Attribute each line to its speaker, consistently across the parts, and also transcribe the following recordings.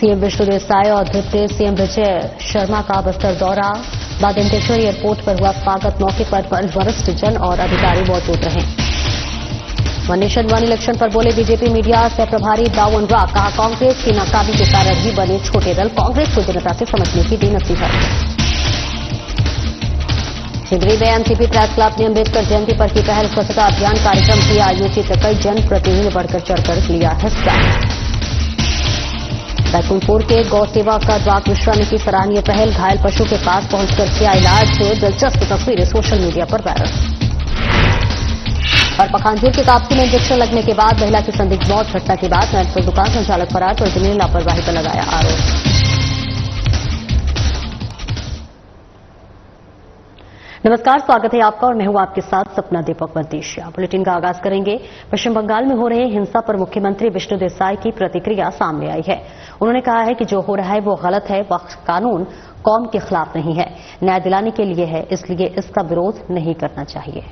Speaker 1: CM Vishnudeo Sai और deputy CM Vijay Sharma का बस्तर दौरा। बादंतेश्वरी एयरपोर्ट पर हुआ स्वागत। मौके पर वरिष्ठ जन और अधिकारी मौजूद रहे। वन नेशन वन इलेक्शन पर बोले बीजेपी मीडिया सह प्रभारी दाऊ अनुराग। कहा कांग्रेस की नाकामी के कारण ही बने छोटे दल। कांग्रेस को जनता से समझने की दी नसीहत। शिवरी में एमसीपी प्रेस क्लब ने अम्बेडकर जयंती पर की पहल स्वच्छता अभियान कार्यक्रम किया आयोजित। कई जनप्रतिनिधियों ने बढ़कर चढ़कर लिया हिस्सा। बैकुंठपुर के गौ सेवा का राग मिश्रा ने की सराहनीय पहल। घायल पशु के पास पहुंचकर किया इलाज। दिलचस्प तस्वीरें सोशल मीडिया पर वायरल। और पखांजूर के कापसी में इंजेक्शन लगने के बाद महिला की संदिग्ध मौत। घटना के बाद मेडिकल दुकान संचालक फरार पर जिन्हें लापरवाही पर लगाया आरोप। नमस्कार, स्वागत है आपका और मैं हूं आपके साथ सपना दीपक मंतीशिया। बुलेटिन का आगाज करेंगे। पश्चिम बंगाल में हो रहे हिंसा पर मुख्यमंत्री विष्णुदेव साय की प्रतिक्रिया सामने आई है। उन्होंने कहा है कि जो हो रहा है वो गलत है। वह कानून कौम के खिलाफ नहीं है, न्याय दिलाने के लिए है, इसलिए इसका विरोध नहीं करना चाहिए।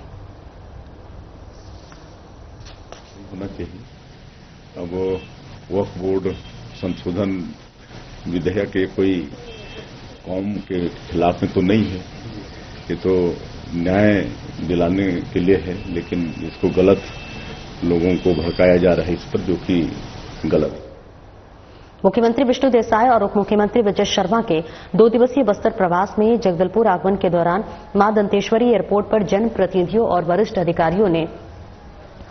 Speaker 2: होना चाहिए। अब वक्फ बोर्ड संशोधन विधेयक के कोई कौम के खिलाफ में तो नहीं है, ये तो न्याय दिलाने के लिए है, लेकिन इसको गलत लोगों को भड़काया जा रहा है इस पर, जो कि गलत है।
Speaker 1: मुख्यमंत्री विष्णुदेव साय और उप मुख्यमंत्री विजय शर्मा के 2 दिवसीय बस्तर प्रवास में जगदलपुर आगमन के दौरान मां दंतेश्वरी एयरपोर्ट पर जनप्रतिनिधियों और वरिष्ठ अधिकारियों ने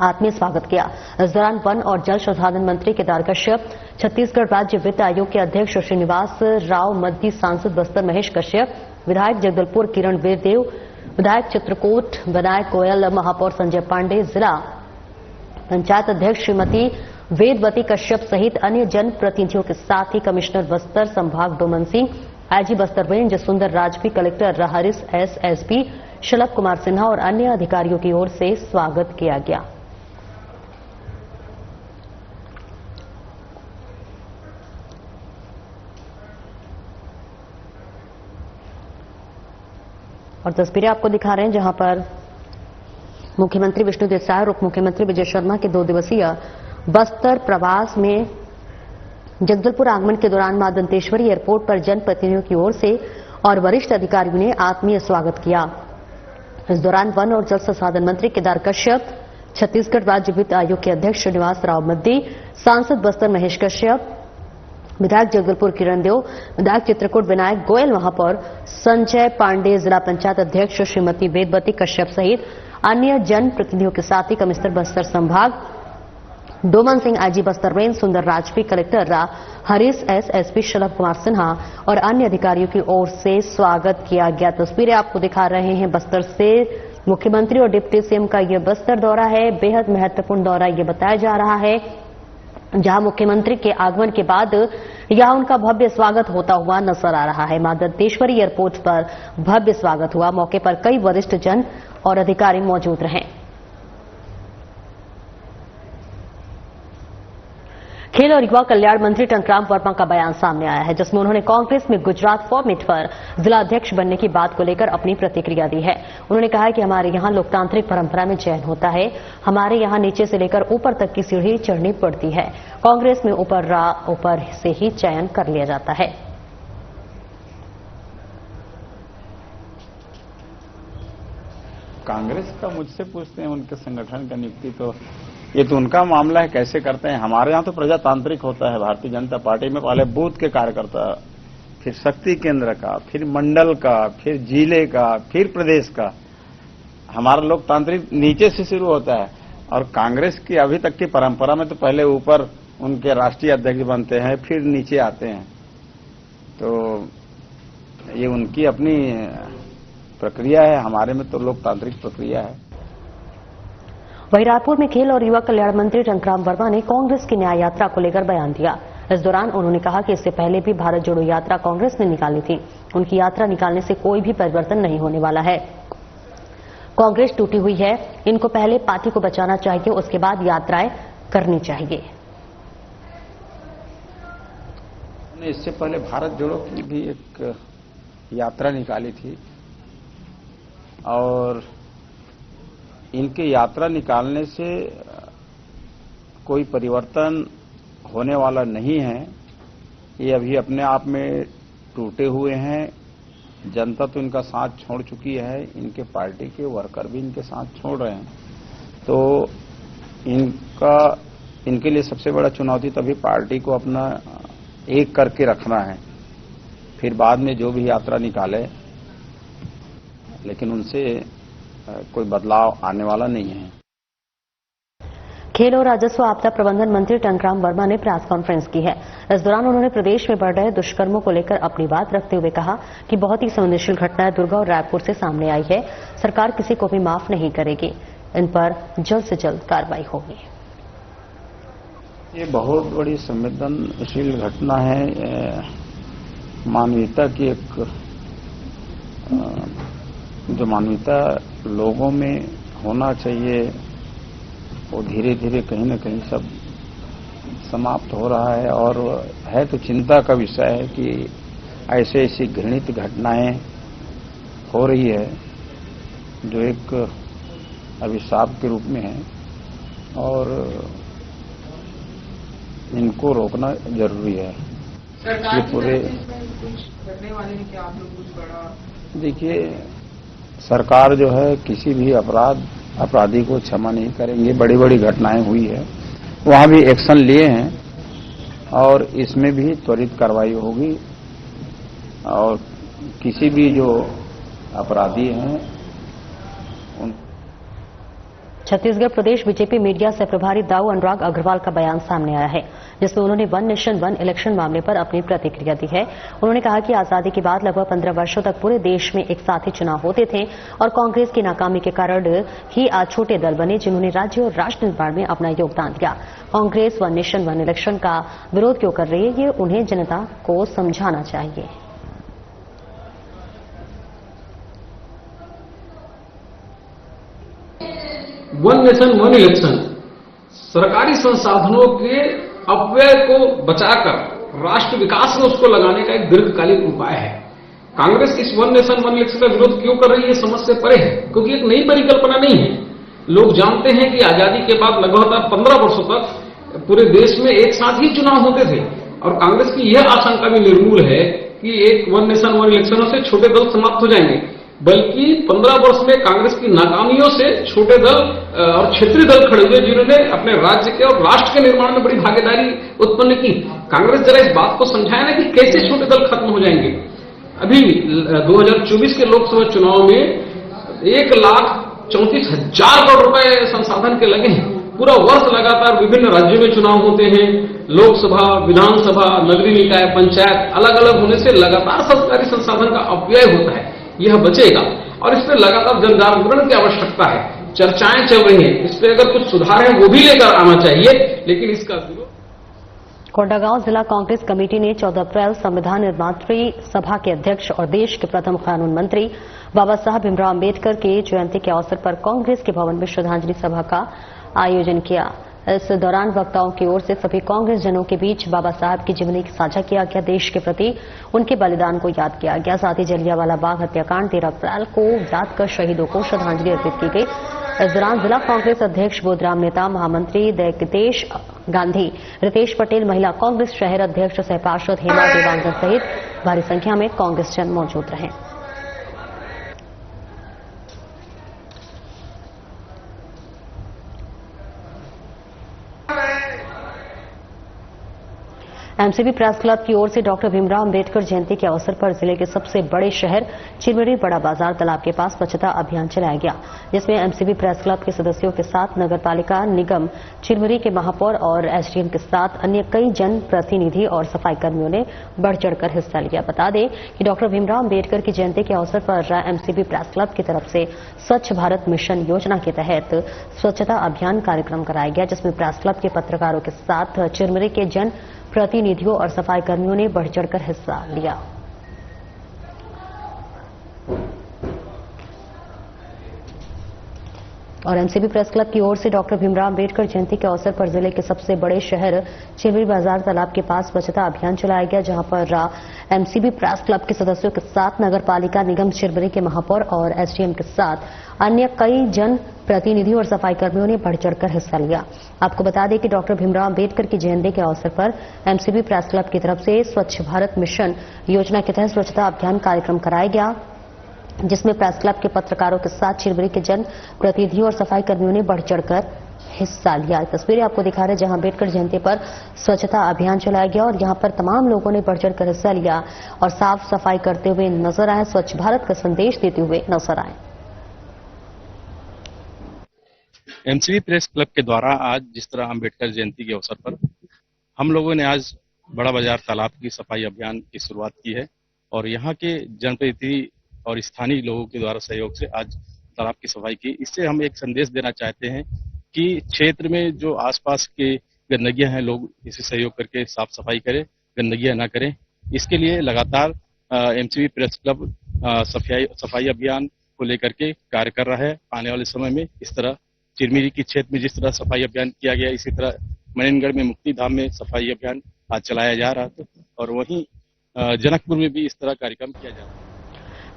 Speaker 1: आत्मीय स्वागत किया। इस दौरान वन और जल संसाधन मंत्री केदार कश्यप, छत्तीसगढ़ राज्य वित्त आयोग के अध्यक्ष श्रीनिवास राव मद्दी, सांसद बस्तर महेश कश्यप, विधायक जगदलपुर किरण वीरदेव, विधायक चित्रकूट विनायक गोयल, महापौर संजय पांडे, जिला पंचायत अध्यक्ष श्रीमती वेदवती कश्यप सहित अन्य जनप्रतिनिधियों के साथ ही कमिश्नर बस्तर संभाग डोमन सिंह, आईजी बस्तर रेंज सुंदर राजपी, collector Harish S, SP Shalabh Kumar Sinha और अन्य अधिकारियों की ओर से स्वागत किया गया। और तस्वीरें आपको दिखा रहे हैं जहां पर मुख्यमंत्री विष्णुदेव साय और उप मुख्यमंत्री विजय शर्मा के 2 दिवसीय बस्तर प्रवास में जगदलपुर आगमन के दौरान मां दंतेश्वरी एयरपोर्ट पर जनप्रतिनिधियों की ओर से और वरिष्ठ अधिकारियों ने आत्मीय स्वागत किया। इस दौरान वन और जल संसाधन मंत्री केदार कश्यप, छत्तीसगढ़ राज्य वित्त आयोग के अध्यक्ष श्रीनिवास राव मद्दी, सांसद बस्तर महेश कश्यप, विधायक जगदलपुर किरण देव, विधायक चित्रकूट विनायक गोयल, महापौर संजय पांडे, जिला पंचायत अध्यक्ष श्रीमती वेदवती कश्यप सहित अन्य जनप्रतिनिधियों के साथ ही कमिश्नर बस्तर संभाग डोमन सिंह, आईजी बस्तर रेंज सुंदर राजपी, collector Harish S, SP Shalabh Kumar Sinha और अन्य अधिकारियों की ओर से स्वागत किया गया। तस्वीरें आपको दिखा रहे हैं बस्तर से। मुख्यमंत्री और डिप्टी सीएम का यह बस्तर दौरा है। बेहद महत्वपूर्ण दौरा यह बताया जा रहा है, जहां मुख्यमंत्री के आगमन के बाद यहां उनका भव्य स्वागत होता हुआ नजर आ रहा है। मां दंतेश्वरी एयरपोर्ट पर भव्य स्वागत हुआ। मौके पर कई वरिष्ठ जन और अधिकारी मौजूद रहे। खेल और युवा कल्याण मंत्री टंकराम वर्मा का बयान सामने आया है, जिसमें उन्होंने कांग्रेस में गुजरात फॉर्मेट पर जिला अध्यक्ष बनने की बात को लेकर अपनी प्रतिक्रिया दी है। उन्होंने कहा है कि हमारे यहां लोकतांत्रिक परंपरा में चयन होता है। हमारे यहां नीचे से लेकर ऊपर तक की सीढ़ी चढ़नी पड़ती है। कांग्रेस में ऊपर से ही चयन कर लिया जाता है।
Speaker 3: कांग्रेस का मुझसे पूछते हैं उनके संगठन का नियुक्ति, तो ये तो उनका मामला है, कैसे करते हैं। हमारे यहाँ तो प्रजातांत्रिक होता है। भारतीय जनता पार्टी में पहले बूथ के कार्यकर्ता, फिर शक्ति केंद्र का, फिर मंडल का, फिर जिले का, फिर प्रदेश का। हमारा लोकतांत्रिक नीचे से शुरू होता है। और कांग्रेस की अभी तक की परंपरा में तो पहले ऊपर उनके राष्ट्रीय अध्यक्ष बनते हैं, फिर नीचे आते हैं। तो ये उनकी अपनी प्रक्रिया है, हमारे में तो लोकतांत्रिक प्रक्रिया है।
Speaker 1: वहीं रायपुर में खेल और युवा कल्याण मंत्री टंकराम वर्मा ने कांग्रेस की न्याय यात्रा को लेकर बयान दिया। इस दौरान उन्होंने कहा कि इससे पहले भी भारत जोड़ो यात्रा कांग्रेस ने निकाली थी। उनकी यात्रा निकालने से कोई भी परिवर्तन नहीं होने वाला है। कांग्रेस टूटी हुई है, इनको पहले पार्टी को बचाना चाहिए, उसके बाद यात्राएं करनी चाहिए।
Speaker 3: इससे पहले भारत जोड़ो की भी एक यात्रा निकाली थी और इनके यात्रा निकालने से कोई परिवर्तन होने वाला नहीं है। ये अभी अपने आप में टूटे हुए हैं। जनता तो इनका साथ छोड़ चुकी है, इनके पार्टी के वर्कर भी इनके साथ छोड़ रहे हैं। तो इनके लिए सबसे बड़ा चुनौती तभी पार्टी को अपना एक करके रखना है, फिर बाद में जो भी यात्रा निकाले, लेकिन उनसे कोई बदलाव आने वाला नहीं है।
Speaker 1: खेल और राजस्व आपदा प्रबंधन मंत्री टंकराम वर्मा ने प्रेस कॉन्फ्रेंस की है। इस दौरान उन्होंने प्रदेश में बढ़ रहे दुष्कर्मों को लेकर अपनी बात रखते हुए कहा कि बहुत ही संवेदनशील घटनाएं दुर्गा और रायपुर से सामने आई है। सरकार किसी को भी माफ नहीं करेगी, इन पर जल्द से जल्द कार्रवाई होगी।
Speaker 3: ये बहुत बड़ी संवेदनशील घटना है। मानवीयता की एक जो मानवीयता लोगों में होना चाहिए वो धीरे धीरे कहीं न कहीं सब समाप्त हो रहा है। और है तो चिंता का विषय है कि ऐसी घृणित घटनाएं हो रही है जो एक अभिशाप के रूप में है, और इनको रोकना जरूरी है। ये पूरे करने वाले हैं क्या आप लोग कुछ बड़ा? देखिए, सरकार जो है किसी भी अपराधी को क्षमा नहीं करेंगे। बड़ी बड़ी घटनाएं हुई है, वहां भी एक्शन लिए हैं और इसमें भी त्वरित कार्रवाई होगी। और किसी भी जो अपराधी हैं उन
Speaker 1: छत्तीसगढ़ प्रदेश बीजेपी मीडिया से प्रभारी दाऊ अनुराग अग्रवाल का बयान सामने आया है, जिसमें उन्होंने वन नेशन वन इलेक्शन मामले पर अपनी प्रतिक्रिया दी है। उन्होंने कहा कि आजादी के बाद लगभग 15 वर्षों तक पूरे देश में एक साथ ही चुनाव होते थे और कांग्रेस की नाकामी के कारण ही आज छोटे दल बने जिन्होंने राज्य और राष्ट्र निर्माण में अपना योगदान दिया। Congress one nation one election का विरोध क्यों कर रही है, ये उन्हें जनता को समझाना चाहिए।
Speaker 4: वन नेशन वन इलेक्शन सरकारी संसाधनों के अपव्यय को बचाकर राष्ट्र विकास में उसको लगाने का एक दीर्घकालिक उपाय है। कांग्रेस इस वन नेशन वन इलेक्शन का विरोध क्यों कर रही है, समझ से परे है, क्योंकि एक नई परिकल्पना नहीं है। लोग जानते हैं कि आजादी के बाद लगभग 15 वर्षों तक पूरे देश में एक साथ ही चुनाव होते थे, और कांग्रेस की यह आशंका भी निर्मूल है कि एक वन नेशन वन इलेक्शनों से छोटे दल समाप्त हो जाएंगे, बल्कि 15 वर्ष में कांग्रेस की नाकामियों से छोटे दल और क्षेत्रीय दल खड़े हुए जिन्होंने अपने राज्य के और राष्ट्र के निर्माण में बड़ी भागीदारी उत्पन्न की। कांग्रेस जरा इस बात को समझाए ना कि कैसे छोटे दल खत्म हो जाएंगे। अभी 2024 के लोकसभा चुनाव में 1,34,000 करोड़ रुपए संसाधन के लगे हैं। पूरा वर्ष लगातार विभिन्न राज्यों में चुनाव होते हैं। लोकसभा, विधानसभा, नगरीय निकाय, पंचायत अलग अलग होने से लगातार सरकारी संसाधन का अपव्यय होता है। यह बचेगा और इस पर लगातार जन जागरण की आवश्यकता है। चर्चाएं चल रही हैं, इस पर अगर कुछ सुधार है वो भी लेकर आना चाहिए, लेकिन इसका
Speaker 1: कोंडागांव जिला कांग्रेस कमेटी ने 14 अप्रैल संविधान निर्मात्री सभा के अध्यक्ष और देश के प्रथम कानून मंत्री बाबा साहब भीमराव अम्बेडकर के जयंती के अवसर पर कांग्रेस के भवन में श्रद्धांजलि सभा का आयोजन किया। इस दौरान वक्ताओं की ओर से सभी कांग्रेस जनों के बीच बाबा साहब की जीवनी साझा किया गया, देश के प्रति उनके बलिदान को याद किया गया। साथ ही जलियांवाला बाग हत्याकांड 13 अप्रैल को याद कर शहीदों को श्रद्धांजलि अर्पित की गई। इस दौरान जिला कांग्रेस अध्यक्ष बोधराम नेता, महामंत्री दैकतेश गांधी, रितेश पटेल, महिला कांग्रेस शहर अध्यक्ष सह पार्षद हेमा देवांगन सहित भारी संख्या में कांग्रेस जन मौजूद रहे। एमसीबी प्रेस क्लब की ओर से डॉक्टर भीमराव अम्बेडकर जयंती के अवसर पर जिले के सबसे बड़े शहर चिरमिरी बड़ा बाजार तालाब के पास स्वच्छता अभियान चलाया गया, जिसमें एमसीबी प्रेस क्लब के सदस्यों के साथ नगरपालिका निगम चिरमिरी के महापौर और एसडीएम के साथ अन्य कई जन प्रतिनिधि और सफाई कर्मियों ने बढ़ चढ़कर हिस्सा लिया। बता दें कि डॉक्टर भीमराव अम्बेडकर की जयंती के अवसर पर एमसीबी प्रेस क्लब की तरफ से स्वच्छ भारत मिशन योजना के तहत स्वच्छता अभियान कार्यक्रम कराया गया, जिसमें प्रेस क्लब के पत्रकारों के साथ चिरमिरी के जन प्रतिनिधियों और सफाई कर्मियों ने बढ़ चढ़कर हिस्सा लिया। और एमसीबी प्रेस क्लब की ओर से डॉक्टर भीमराव अंबेडकर जयंती के अवसर पर जिले के सबसे बड़े शहर चिरमिरी बाजार तालाब के पास स्वच्छता अभियान चलाया गया, जहां पर एमसीबी प्रेस क्लब के सदस्यों के साथ नगर पालिका निगम चिरमिरी के महापौर और एसडीएम के साथ अन्य कई जन प्रतिनिधियों और सफाई कर्मियों ने बढ़ चढ़कर हिस्सा लिया। आपको बता दें कि डॉक्टर भीमराव अंबेडकर की जयंती के अवसर पर एमसीबी प्रेस क्लब की तरफ से स्वच्छ भारत मिशन योजना के तहत स्वच्छता अभियान कार्यक्रम कराया गया, जिसमें प्रेस क्लब के पत्रकारों के साथ चिरमिरी के जन प्रतिनिधियों और सफाई कर्मियों ने बढ़ चढ़कर हिस्सा लिया। तस्वीरें आपको दिखा रहे हैं जहां अंबेडकर जयंती पर स्वच्छता अभियान चलाया गया और यहां पर तमाम लोगों ने बढ़ चढ़कर हिस्सा लिया और साफ सफाई करते हुए नजर आए, स्वच्छ भारत का संदेश देते हुए नजर आए।
Speaker 5: एमसीबी प्रेस क्लब के द्वारा आज जिस तरह अंबेडकर जयंती के अवसर पर हम लोगों ने आज बड़ा बाजार तालाब की सफाई अभियान की शुरुआत की है और यहाँ के जनप्रतिनिधि और स्थानीय लोगों के द्वारा सहयोग से आज तालाब की सफाई की। इससे हम एक संदेश देना चाहते हैं कि क्षेत्र में जो आसपास के गंदगियां हैं, लोग इसे सहयोग करके साफ सफाई करें, गंदगियां ना करें। इसके लिए लगातार एमसीबी प्रेस क्लब सफाई अभियान को लेकर के कार्य कर रहा है। आने वाले समय में इस तरह चिरमिरी की क्षेत्र में जिस तरह सफाई अभियान किया गया, इसी तरह मनेनगढ़ में मुक्ति धाम में सफाई अभियान आज चलाया जा रहा था और वहीं जनकपुर में भी इस तरह कार्यक्रम किया जा रहा है।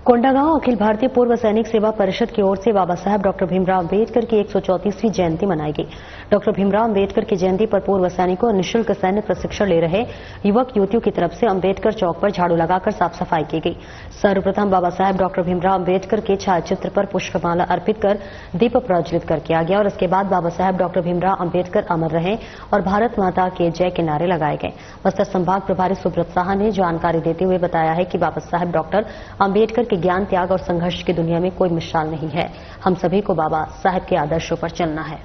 Speaker 1: कोंडागांव अखिल भारतीय पूर्व सैनिक सेवा परिषद की ओर से बाबा साहब डॉक्टर भीमराव अंबेडकर की 134वीं जयंती मनाई गई। डॉक्टर भीमराव अंबेडकर की जयंती पर पूर्व सैनिकों और निःशुल्क सैन्य प्रशिक्षण ले रहे युवक युवतियों की तरफ से अंबेडकर चौक पर झाड़ू लगाकर साफ सफाई की गई। सर्वप्रथम बाबा साहब डॉक्टर भीमराव अंबेडकर के छायाचित्र पर पुष्पमाला अर्पित कर दीप प्रज्वलित कर किया गया और इसके बाद बाबा साहब डॉक्टर भीमराव अंबेडकर अमर रहे और भारत माता के जय के नारे लगाए गए। बस्तर संभाग प्रभारी सुब्रत साहा ने जानकारी देते हुए बताया है कि बाबा साहब डॉक्टर अंबेडकर के ज्ञान, त्याग और संघर्ष की दुनिया में कोई मिसाल नहीं है। हम सभी को बाबा साहब के आदर्शों पर चलना है।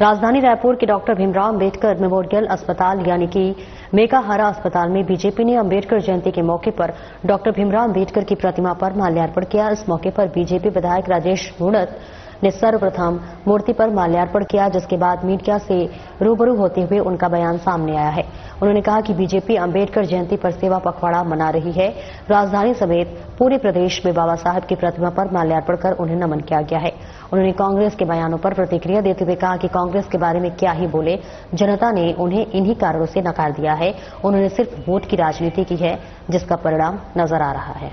Speaker 1: राजधानी रायपुर के डॉक्टर भीमराव अंबेडकर मेमोरियल अस्पताल यानी कि मेकाहारा अस्पताल में बीजेपी ने अंबेडकर जयंती के मौके पर डॉक्टर भीमराव अंबेडकर की प्रतिमा पर माल्यार्पण किया। इस मौके पर बीजेपी विधायक राजेश मूणत ने सर्वप्रथम मूर्ति पर माल्यार्पण किया, जिसके बाद मीडिया से रूबरू होते हुए उनका बयान सामने आया है। उन्होंने कहा कि बीजेपी अंबेडकर जयंती पर सेवा पखवाड़ा मना रही है। राजधानी समेत पूरे प्रदेश में बाबा साहब की प्रतिमा पर माल्यार्पण कर उन्हें नमन किया गया है। उन्होंने कांग्रेस के बयानों पर प्रतिक्रिया देते हुए कहा कि कांग्रेस के बारे में क्या ही बोले, जनता ने उन्हें इन्हीं कारणों से नकार दिया है। उन्होंने सिर्फ वोट की राजनीति की है, जिसका परिणाम नजर आ रहा है।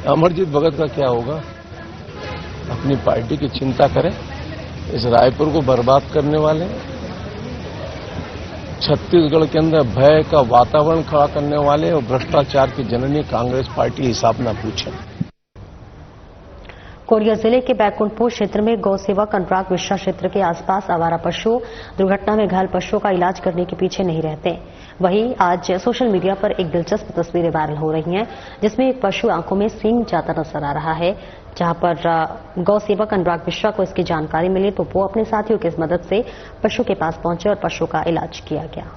Speaker 6: अमरजीत भगत का क्या होगा? अपनी पार्टी की चिंता करें। इस रायपुर को बर्बाद करने वाले, छत्तीसगढ़ के अंदर भय का वातावरण खड़ा करने वाले और भ्रष्टाचार की जननी कांग्रेस पार्टी हिसाब न पूछे।
Speaker 1: कोरिया जिले के बैकुंठपुर क्षेत्र में गौ सेवक अनुराग मिश्रा क्षेत्र के आसपास आवारा पशु दुर्घटना में घायल पशुओं का इलाज करने के पीछे नहीं रहते। वहीं आज सोशल मीडिया पर एक दिलचस्प तस्वीरें वायरल हो रही हैं, जिसमें एक पशु आंखों में सींग जाता नजर आ रहा है। जहां पर गौ सेवक अनुराग मिश्रा को इसकी जानकारी मिली तो वो अपने साथियों की मदद से पशु के पास पहुंचे और पशु का इलाज किया गया।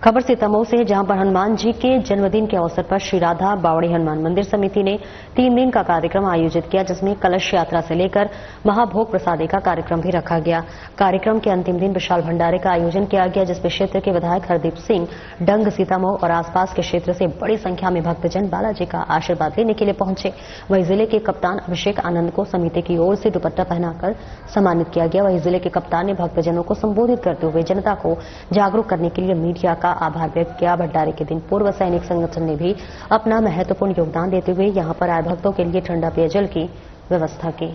Speaker 1: खबर सीतामऊ से है, जहां पर हनुमान जी के जन्मदिन के अवसर पर श्री राधा बावड़ी हनुमान मंदिर समिति ने 3 दिन का कार्यक्रम आयोजित किया, जिसमें कलश यात्रा से लेकर महाभोग प्रसादी का कार्यक्रम भी रखा गया। कार्यक्रम के अंतिम दिन विशाल भंडारे का आयोजन किया गया, जिसमें क्षेत्र के विधायक हरदीप सिंह डंग सीतामऊ और आसपास के क्षेत्र से बड़ी संख्या में भक्तजन बालाजी का आशीर्वाद लेने के लिए पहुंचे। वहीं जिले के कप्तान अभिषेक आनंद को समिति की ओर से दुपट्टा पहनाकर सम्मानित किया गया। वहीं जिले के कप्तान ने भक्तजनों को संबोधित करते हुए जनता को जागरूक करने के लिए मीडिया का आभार व्यक्त किया। भंडारे के दिन पूर्व सैनिक संगठन ने भी अपना महत्वपूर्ण योगदान देते हुए यहां पर आए भक्तों के लिए ठंडा पेयजल की व्यवस्था की।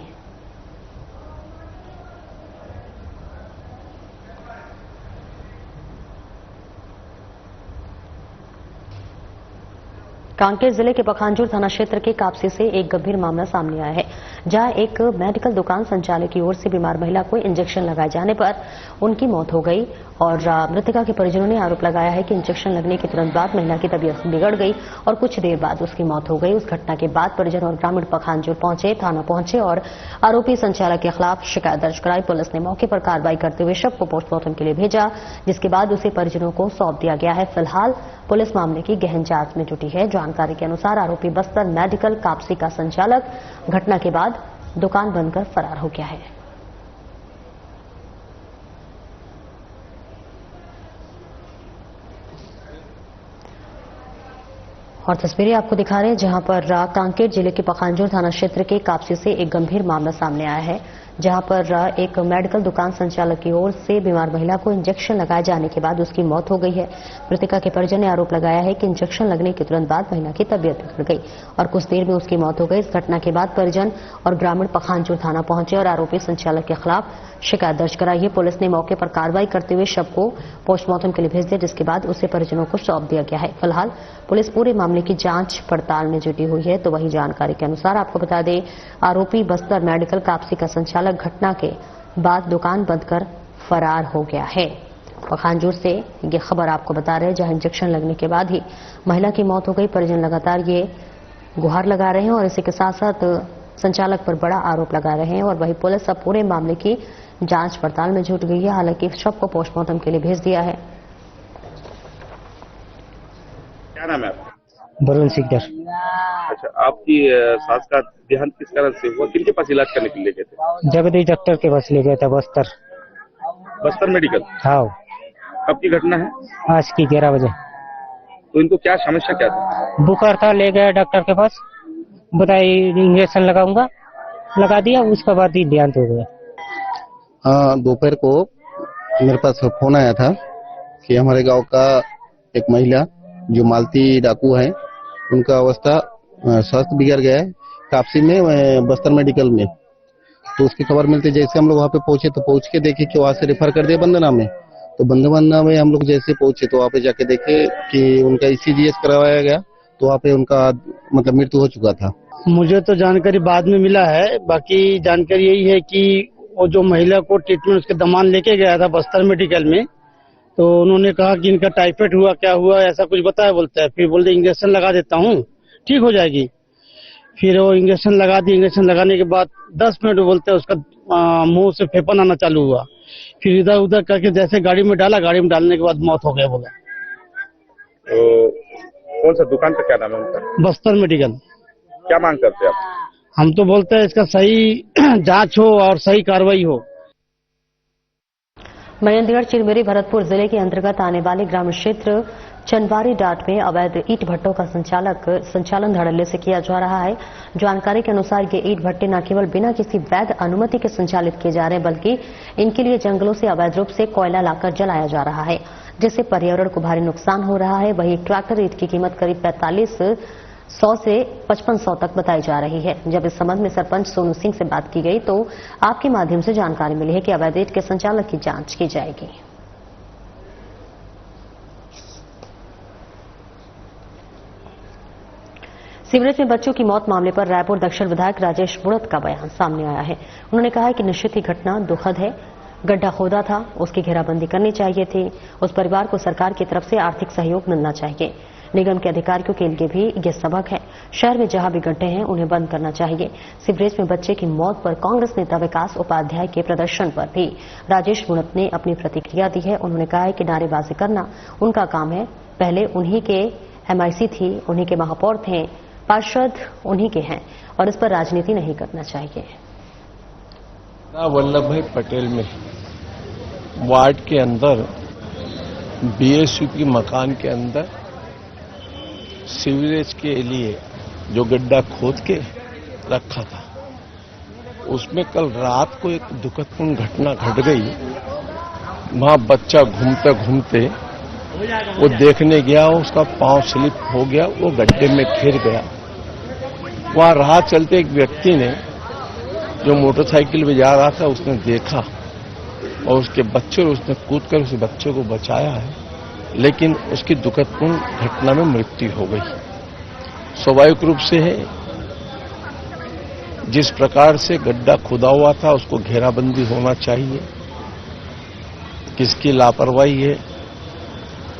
Speaker 1: कांकेर जिले के पखांजूर थाना क्षेत्र के कापसी से एक गंभीर मामला सामने आया है, जहां एक मेडिकल दुकान संचालक की ओर से बीमार महिला को इंजेक्शन लगाए जाने पर उनकी मौत हो गई और मृतका के परिजनों ने आरोप लगाया है कि इंजेक्शन लगने के तुरंत बाद महिला की तबीयत बिगड़ गई और कुछ देर बाद उसकी मौत हो गई। उस घटना के बाद परिजन और ग्रामीण पखांजूर थाना पहुंचे और आरोपी संचालक के खिलाफ शिकायत दर्ज कराई। पुलिस ने मौके पर कार्रवाई करते हुए शव को पोस्टमार्टम के लिए भेजा, जिसके बाद उसे परिजनों को सौंप दिया गया है। फिलहाल पुलिस मामले की गहन जांच में जुटी है। जानकारी के अनुसार आरोपी बस्तर मेडिकल कापसी का संचालक घटना के बाद दुकान बंद कर फरार हो गया है। और तस्वीरें आपको दिखा रहे हैं जहां पर कांकेर जिले के पखांजूर थाना क्षेत्र के कापसी से एक गंभीर मामला सामने आया है, जहां पर एक मेडिकल दुकान संचालक की ओर से बीमार महिला को इंजेक्शन लगाए जाने के बाद उसकी मौत हो गई है। मृतका के परिजन ने आरोप लगाया है कि इंजेक्शन लगने के तुरंत बाद महिला की तबीयत बिगड़ गई और कुछ देर में उसकी मौत हो गई। इस घटना के बाद परिजन और ग्रामीण पखांजूर थाना पहुंचे और आरोपी संचालक के खिलाफ शिकायत दर्ज कराई है। पुलिस ने मौके पर कार्रवाई करते हुए शव को पोस्टमार्टम के लिए भेज दिया, जिसके बाद उसे परिजनों को सौंप दिया गया है। फिलहाल पुलिस पूरे मामले की जांच पड़ताल में जुटी हुई है। तो वही जानकारी के अनुसार आपको बता दें, आरोपी बस्तर मेडिकल कापसी का संचालक घटना के बाद दुकान बंद कर फरार हो गया है। पखांजूर से ये खबर आपको बता रहे हैं, जहां इंजेक्शन लगने के बाद ही महिला की मौत हो गई। परिजन लगातार ये गुहार लगा रहे हैं और इसी के साथ साथ संचालक पर बड़ा आरोप लगा रहे हैं। और वही पुलिस अब पूरे मामले की जांच पड़ताल में जुट गई है। हालांकि शव को पोस्टमार्टम के लिए भेज दिया है।
Speaker 3: क्या नाम है आपका?
Speaker 7: वरुण सिकदर।
Speaker 3: अच्छा, आपकी सास का देहांत किस कारण से हुआ? किनके पास इलाज करने के लिए गए थे?
Speaker 7: जगदीश डॉक्टर के पास ले गया था बस्तर।
Speaker 3: बस्तर मेडिकल?
Speaker 7: हाँ।
Speaker 3: कब की घटना है?
Speaker 7: आज की 11 बजे।
Speaker 3: तो इनको क्या समस्या क्या थी?
Speaker 7: बुखार था, ले गया डॉक्टर के पास, बताई इंजेक्शन लगाऊंगा, लगा दिया, उसके बाद ही देहांत हो गया।
Speaker 8: हाँ, दोपहर को मेरे पास फोन आया था कि हमारे गांव का एक महिला जो मालती डाकू है, उनका अवस्था स्वास्थ्य बिगड़ गया है कापसी में, बस्तर मेडिकल में। तो उसकी खबर मिलती जैसे हम लोग वहाँ पे पहुंचे, तो पहुंच के देखे कि वहाँ से रेफर कर दिया बंदना में। तो बंदना में हम लोग जैसे पहुंचे तो वहाँ पे जाके देखे कि उनका ECGS करवाया गया, तो वहाँ पे उनका मतलब मृत्यु हो चुका था।
Speaker 9: मुझे तो जानकारी बाद में मिला है, बाकी जानकारी यही है कि वो जो महिला को ट्रीटमेंट उसके दमान लेके गया था बस्तर मेडिकल में, तो उन्होंने कहा कि इनका टाइफाइड हुआ, क्या हुआ, ऐसा कुछ बताया बोलता है। फिर बोलते इंजेक्शन लगा देता हूँ, ठीक हो जाएगी। फिर वो इंजेक्शन लगा दी। इंजेक्शन लगाने के बाद 10 मिनट बोलते हैं उसका मुंह से फेफन आना चालू हुआ। फिर इधर उधर करके जैसे गाड़ी में डाला, गाड़ी में डालने के बाद मौत हो गया बोला।
Speaker 3: तो कौन सा दुकान का क्या नाम है उनका?
Speaker 9: बस्तर मेडिकल।
Speaker 3: क्या मांग करते हैं आप?
Speaker 9: हम तो बोलते हैं इसका सही जांच हो और सही कार्रवाई हो।
Speaker 1: महेंद्रगढ़ चिरमिरी भरतपुर जिले के अंतर्गत आने वाले ग्रामीण क्षेत्र चनबारी डाट में अवैध ईंट भट्टों का संचालन धड़ल्ले से किया जा रहा है। जानकारी के अनुसार ये ईंट भट्टे न केवल बिना किसी वैध अनुमति के संचालित किए जा रहे हैं, बल्कि इनके लिए जंगलों से अवैध रूप से कोयला लाकर जलाया जा रहा है, जिससे पर्यावरण को भारी नुकसान हो रहा है। वहीं ट्रैक्टर ईंट की कीमत करीब 4500 से 5500 तक बताई जा रही है। जब इस संबंध में सरपंच सोनू सिंह से बात की गई तो आपके माध्यम से जानकारी मिली है कि अवैध ईंट के संचालक की जांच की जाएगी। सीवरेज में बच्चों की मौत मामले पर रायपुर दक्षिण विधायक राजेश बुड़त का बयान सामने आया है। उन्होंने कहा है कि निश्चित ही घटना दुखद है। गड्ढा खोदा था, उसकी घेराबंदी करनी चाहिए थी। उस परिवार को सरकार की तरफ से आर्थिक सहयोग मिलना चाहिए। निगम के अधिकारियों के लिए भी ये सबक है। शहर में जहां भी गड्ढे हैं उन्हें बंद करना चाहिए। सीवरेज में बच्चे की मौत पर कांग्रेस नेता विकास उपाध्याय के प्रदर्शन पर भी राजेश बुड़त ने अपनी प्रतिक्रिया दी है। उन्होंने कहा है कि नारेबाजी करना उनका काम है। पहले उन्हीं के MIC थी, उन्हीं के महापौर थे, पार्षद उन्हीं के हैं और इस पर राजनीति नहीं करना चाहिए।
Speaker 6: वल्लभ भाई पटेल में वार्ड के अंदर BSU की मकान के अंदर सीवरेज के लिए जो गड्ढा खोद के रखा था, उसमें कल रात को एक दुखदपूर्ण घटना घट गई। वहां बच्चा घूमते घूमते वो देखने गया, उसका पांव स्लिप हो गया, वो गड्ढे में गिर गया। वहां राह चलते एक व्यक्ति ने जो मोटरसाइकिल में जा रहा था, उसने देखा और उसके बच्चे, उसने कूदकर उस बच्चे को बचाया है, लेकिन उसकी दुखदपूर्ण घटना में मृत्यु हो गई। स्वाभाविक रूप से है, जिस प्रकार से गड्ढा खुदा हुआ था उसको घेराबंदी होना चाहिए। किसकी लापरवाही है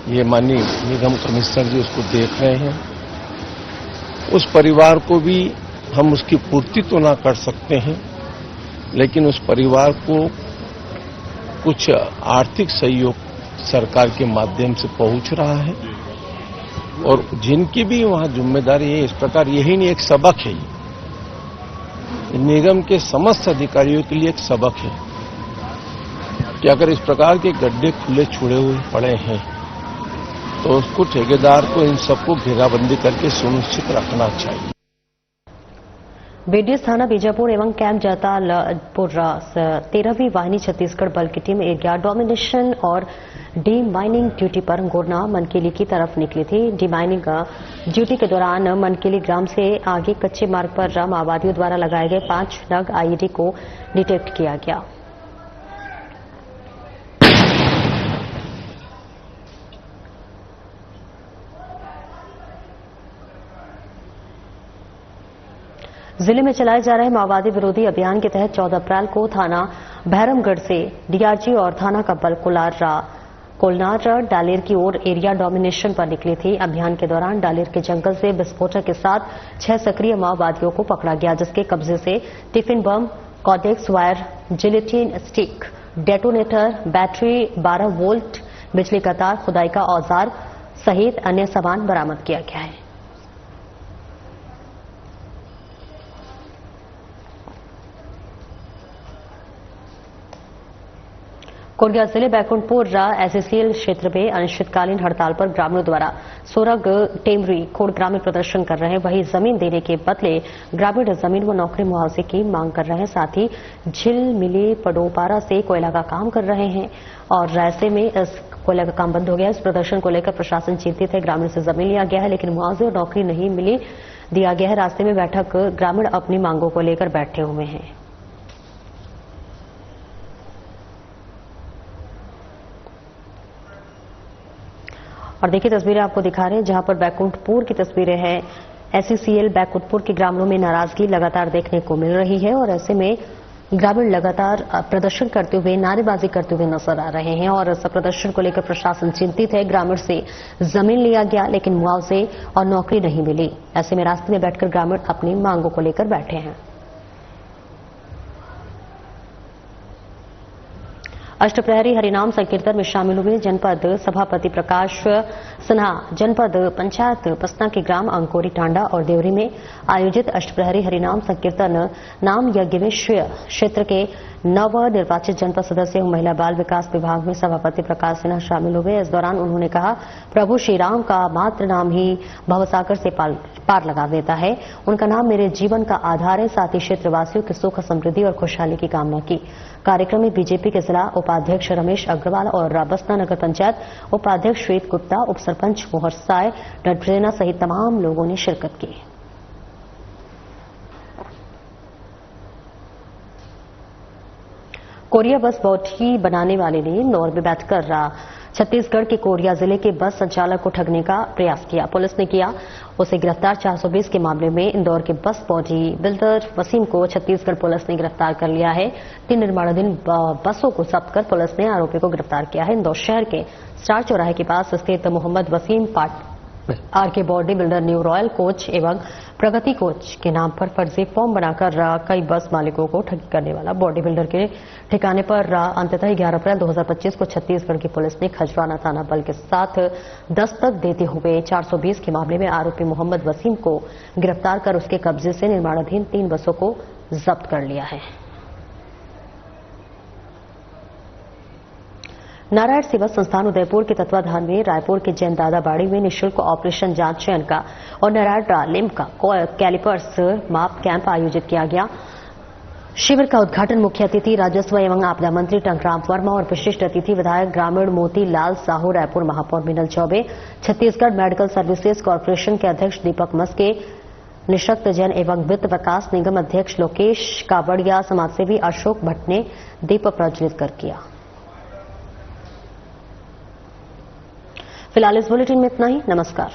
Speaker 6: ये माननीय निगम कमिश्नर जी उसको देख रहे हैं। उस परिवार को भी हम उसकी पूर्ति तो ना कर सकते हैं, लेकिन उस परिवार को कुछ आर्थिक सहयोग सरकार के माध्यम से पहुंच रहा है। और जिनकी भी वहां जिम्मेदारी है, इस प्रकार यही नहीं एक सबक है, निगम के समस्त अधिकारियों के लिए एक सबक है कि अगर इस प्रकार के गड्ढे खुले छुड़े हुए पड़े हैं तो उसको ठेकेदार को इन सबको घेराबंदी करके सुनिश्चित रखना चाहिए।
Speaker 1: बीडीएस थाना बीजापुर एवं कैंप जतालपुर 13वीं वाहिनी छत्तीसगढ़ बल की टीम एरिया डोमिनेशन और डी माइनिंग ड्यूटी पर गोरना मनकेली की तरफ निकली थी। डी माइनिंग ड्यूटी के दौरान मनकेली ग्राम से आगे कच्चे मार्ग पर माओवादियों द्वारा लगाए गए 5 नग आईईडी को डिटेक्ट किया गया। जिले में चलाए जा रहे माओवादी विरोधी अभियान के तहत 14 अप्रैल को थाना भैरमगढ़ से डीआरजी और थाना का बल कोलनार डालेर की ओर एरिया डोमिनेशन पर निकली थी। अभियान के दौरान डालेर के जंगल से विस्फोटक के साथ 6 सक्रिय माओवादियों को पकड़ा गया, जिसके कब्जे से tiffin bomb, Cordtex wire, gelatin stick, detonator, battery, 12 volt बिजली का तार, खुदाई का औजार सहित अन्य सामान बरामद किया गया है। कोरिया जिले बैकुंठपुर एससीएल क्षेत्र में अनिश्चितकालीन हड़ताल पर ग्रामीणों द्वारा सोरग टेमरी खोड़ ग्रामीण प्रदर्शन कर रहे हैं। वहीं जमीन देने के बदले ग्रामीण जमीन व नौकरी मुआवजे की मांग कर रहे हैं। साथ ही झिल मिली पडोपारा से कोयला का काम कर रहे हैं और ऐसे में इस कोयला का काम बंद हो गया। इस प्रदर्शन को लेकर प्रशासन चिंतित है। ग्रामीण से जमीन लिया गया है लेकिन मुआवजे और नौकरी नहीं दिया गया है। रास्ते में बैठक ग्रामीण अपनी मांगों को लेकर बैठे हुए हैं। और देखिए तस्वीरें आपको दिखा रहे हैं जहां पर बैकुंठपुर की तस्वीरें हैं। एससीएल बैकुंठपुर के ग्रामीणों में नाराजगी लगातार देखने को मिल रही है और ऐसे में ग्रामीण लगातार प्रदर्शन करते हुए, नारेबाजी करते हुए नजर आ रहे हैं और इस प्रदर्शन को लेकर प्रशासन चिंतित है। ग्रामीण से जमीन लिया गया लेकिन मुआवजे और नौकरी नहीं मिली। ऐसे में रास्ते में बैठकर ग्रामीण अपनी मांगों को लेकर बैठे हैं। अष्टप्रहरी हरिनाम संकीर्तन में शामिल हुए जनपद सभापति प्रकाश सिन्हा। जनपद पंचायत पसना के ग्राम अंकोरी टांडा और देवरी में आयोजित अष्टप्रहरी हरिनाम संकीर्तन नाम यज्ञ में क्षेत्र के नवनिर्वाचित जनपद सदस्य एवं महिला बाल विकास विभाग में सभापति प्रकाश सिन्हा शामिल हुए। इस दौरान उन्होंने कहा, प्रभु श्री राम का मात्र नाम ही भवसागर से पार लगा देता है। उनका नाम मेरे जीवन का आधार है। साथ ही क्षेत्रवासियों की सुख, समृद्धि और खुशहाली की कामना की। कार्यक्रम में बीजेपी के जिला उपाध्यक्ष रमेश अग्रवाल और बसना नगर पंचायत उपाध्यक्ष श्वेत गुप्ता, उप सरपंच मोहर साय, डडरेना सहित तमाम लोगों ने शिरकत की। कोरिया बस बॉडी बनाने वाले ने इंदौर में बैठकर छत्तीसगढ़ के कोरिया जिले के बस संचालक को ठगने का प्रयास किया। पुलिस ने किया उसे गिरफ्तार। 420 के मामले में इंदौर के बस बॉडी बिल्डर वसीम को छत्तीसगढ़ पुलिस ने गिरफ्तार कर लिया है। 3 निर्माणाधीन बसों को जब्त कर पुलिस ने आरोपी को गिरफ्तार किया है। इंदौर शहर के स्टार चौराहे के पास स्थित Mohammad Wasim RK body builder new royal coach एवं प्रगति कोच के नाम पर फर्जी फॉर्म बनाकर कई बस मालिकों को ठगी करने वाला बॉडी बिल्डर के ठिकाने पर अंततः 11 अप्रैल 2025 को छत्तीसगढ़ की पुलिस ने खजराना थाना बल के साथ दस्तक देते हुए 420 के मामले में आरोपी मोहम्मद वसीम को गिरफ्तार कर उसके कब्जे से निर्माणाधीन 3 बसों को जब्त कर लिया है। नारायण सेवा संस्थान उदयपुर के तत्वाधान में रायपुर के जैन दादा बाड़ी में निःशुल्क ऑपरेशन जांच चयन का और नारायण लिम्ब का कैलिपर्स माप कैंप आयोजित किया गया। शिविर का उद्घाटन मुख्य अतिथि राजस्व एवं आपदा मंत्री टंकराम वर्मा और विशिष्ट अतिथि विधायक ग्रामीण मोती लाल साहू, रायपुर महापौर Meenal Choubey, Chhattisgarh medical services corporation के अध्यक्ष दीपक मस्के, निशक्त जैन एवं वित्त विकास निगम अध्यक्ष लोकेश काबड़िया, समाजसेवी अशोक भट्ट ने दीप प्रज्वलित कर किया। फिलहाल इस बुलेटिन में इतना ही। नमस्कार।